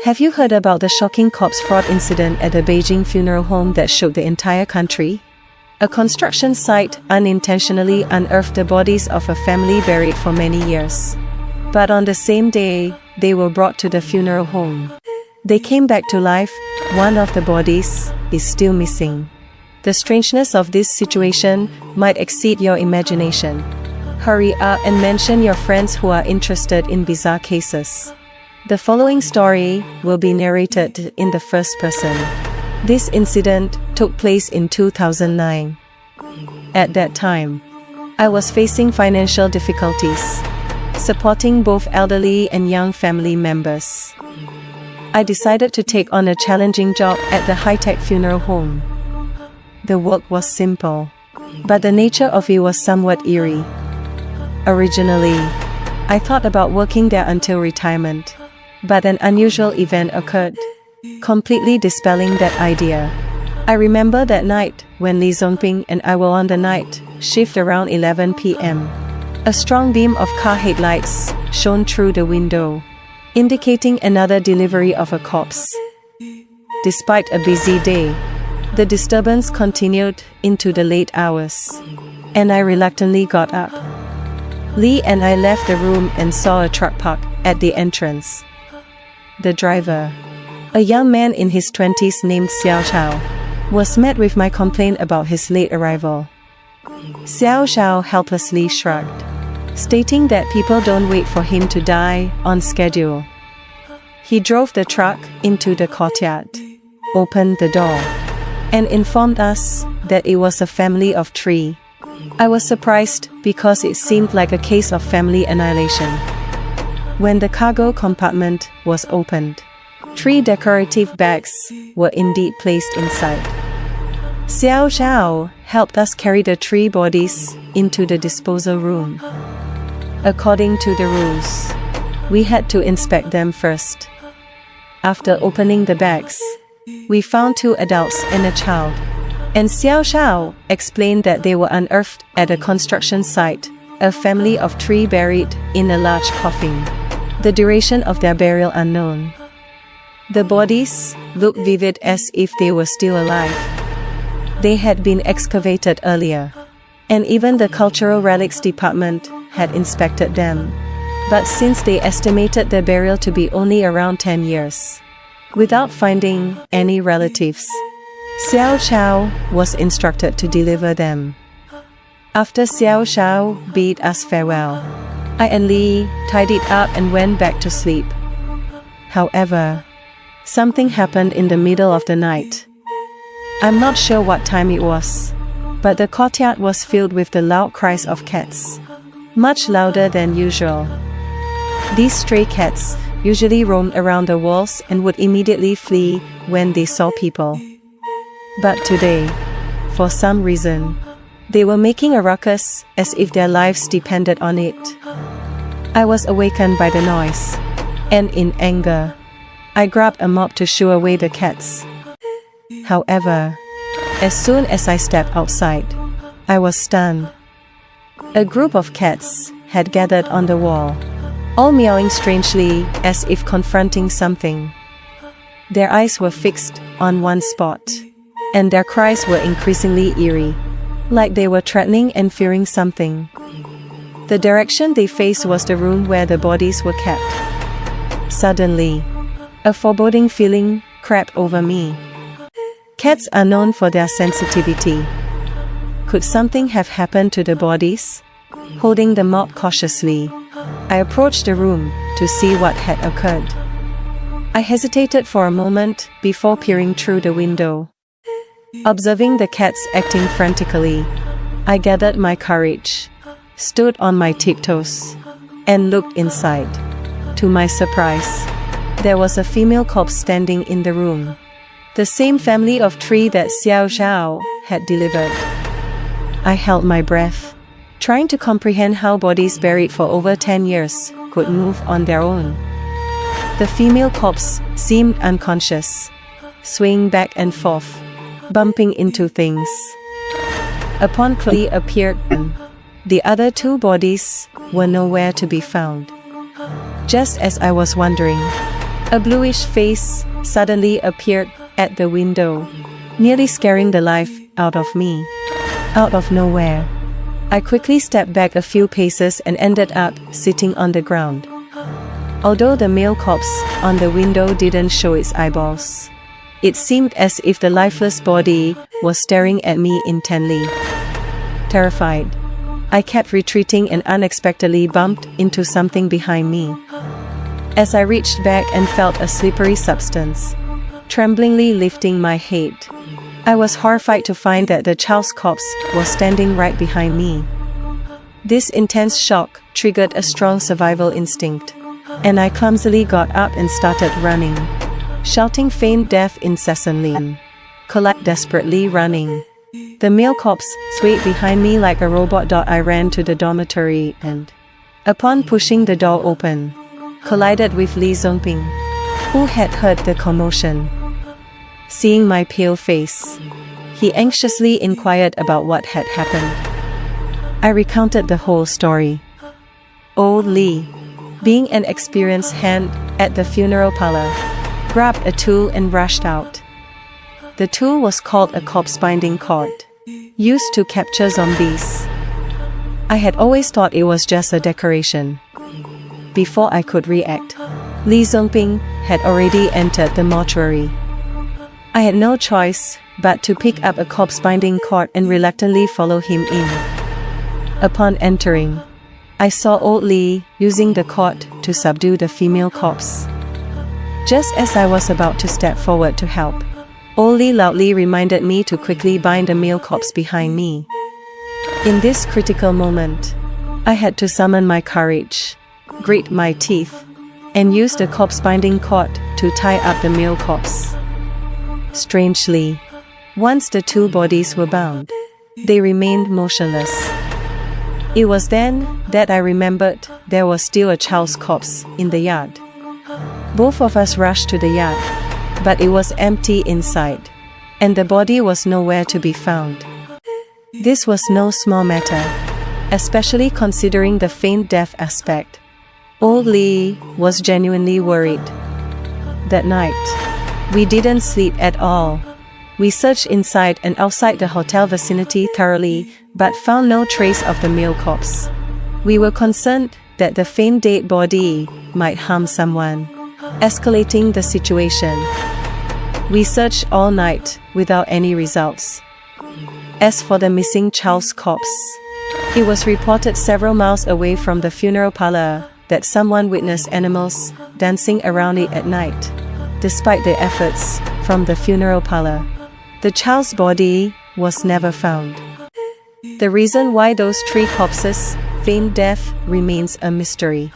Have you heard about the shocking corpse fraud incident at the Beijing funeral home that shook the entire country? A construction site unintentionally unearthed the bodies of a family buried for many years. But on the same day, they were brought to the funeral home. They came back to life. One of the bodies is still missing. The strangeness of this situation might exceed your imagination. Hurry up and mention your friends who are interested in bizarre cases. The following story will be narrated in the first person. This incident took place in 2009. At that time, I was facing financial difficulties, supporting both elderly and young family members. I decided to take on a challenging job at the high-tech funeral home. The work was simple, but the nature of it was somewhat eerie. Originally, I thought about working there until retirement, but an unusual event occurred, completely dispelling that idea. I remember that night when Li Zongping and I were on the night shift around 11 p.m. A strong beam of car headlights shone through the window, indicating another delivery of a corpse. Despite a busy day, the disturbance continued into the late hours, and I reluctantly got up. Li and I left the room and saw a truck parked at the entrance. The driver, a young man in his 20s named Xiao Xiao, was met with my complaint about his late arrival. Xiao Xiao helplessly shrugged, stating that people don't wait for him to die on schedule. He drove the truck into the courtyard, opened the door, and informed us that it was a family of 3. I was surprised because it seemed like a case of family annihilation. When the cargo compartment was opened, 3 decorative bags were indeed placed inside. Xiao Xiao helped us carry the 3 bodies into the disposal room. According to the rules, we had to inspect them first. After opening the bags, we found 2 adults and a child, and Xiao Xiao explained that they were unearthed at a construction site, a family of 3 buried in a large coffin. The duration of their burial unknown. The bodies looked vivid as if they were still alive. They had been excavated earlier, and even the cultural relics department had inspected them. But since they estimated their burial to be only around 10 years, without finding any relatives, Xiao Xiao was instructed to deliver them. After Xiao Xiao bid us farewell, I and Li tidied up and went back to sleep. However, something happened in the middle of the night. I'm not sure what time it was, but the courtyard was filled with the loud cries of cats, much louder than usual. These stray cats usually roamed around the walls and would immediately flee when they saw people. But today, for some reason, they were making a ruckus as if their lives depended on it. I was awakened by the noise, and in anger, I grabbed a mop to shoo away the cats. However, as soon as I stepped outside, I was stunned. A group of cats had gathered on the wall, all meowing strangely as if confronting something. Their eyes were fixed on one spot, and their cries were increasingly eerie, like they were threatening and fearing something. The direction they faced was the room where the bodies were kept. Suddenly, a foreboding feeling crept over me. Cats are known for their sensitivity. Could something have happened to the bodies? Holding the mop cautiously, I approached the room to see what had occurred. I hesitated for a moment before peering through the window. Observing the cats acting frantically, I gathered my courage, stood on my tiptoes, and looked inside. To my surprise, there was a female corpse standing in the room. The same family of 3 that Xiao Xiao had delivered. I held my breath, trying to comprehend how bodies buried for over 10 years could move on their own. The female corpse seemed unconscious, swaying back and forth, bumping into things. Upon Li appeared, the other 2 bodies were nowhere to be found. Just as I was wondering, A bluish face suddenly appeared at the window, nearly scaring the life out of me. Out of nowhere, I quickly stepped back a few paces and ended up sitting on the ground. Although the male corpse on the window didn't show its eyeballs, it seemed as if the lifeless body was staring at me intently. Terrified, I kept retreating and unexpectedly bumped into something behind me. As I reached back and felt a slippery substance tremblingly lifting my head, I was horrified to find that the child's corpse was standing right behind me. This intense shock triggered a strong survival instinct, and I clumsily got up and started running, shouting feign death incessantly. Collect desperately running. The male corpse swayed behind me like a robot. I ran to the dormitory and, upon pushing the door open, collided with Li Zongping, who had heard the commotion. Seeing my pale face, he anxiously inquired about what had happened. I recounted the whole story. Old Li, being an experienced hand at the funeral parlor, grabbed a tool and rushed out. The tool was called a corpse binding cord, used to capture zombies. I had always thought it was just a decoration. Before I could react, Li Zongping had already entered the mortuary. I had no choice but to pick up a corpse binding cord and reluctantly follow him in. Upon entering, I saw old Li using the cord to subdue the female corpse. Just as I was about to step forward to help, old Li loudly reminded me to quickly bind the male corpse behind me. In this critical moment, I had to summon my courage, grit my teeth, and use the corpse binding cord to tie up the male corpse. Strangely, once the two bodies were bound, they remained motionless. It was then that I remembered there was still a child's corpse in the yard. Both of us rushed to the yard, but it was empty inside, and the body was nowhere to be found. This was no small matter, especially considering the feigned death aspect. Old Li was genuinely worried. That night, we didn't sleep at all. We searched inside and outside the hotel vicinity thoroughly, but found no trace of the male corpse. We were concerned that the feigned dead body might harm someone, escalating the situation. We searched all night without any results. As for the missing child's corpse, it was reported several miles away from the funeral parlor that someone witnessed animals dancing around it at night. Despite the efforts from the funeral parlor, the child's body was never found. The reason why those three corpses feigned death remains a mystery.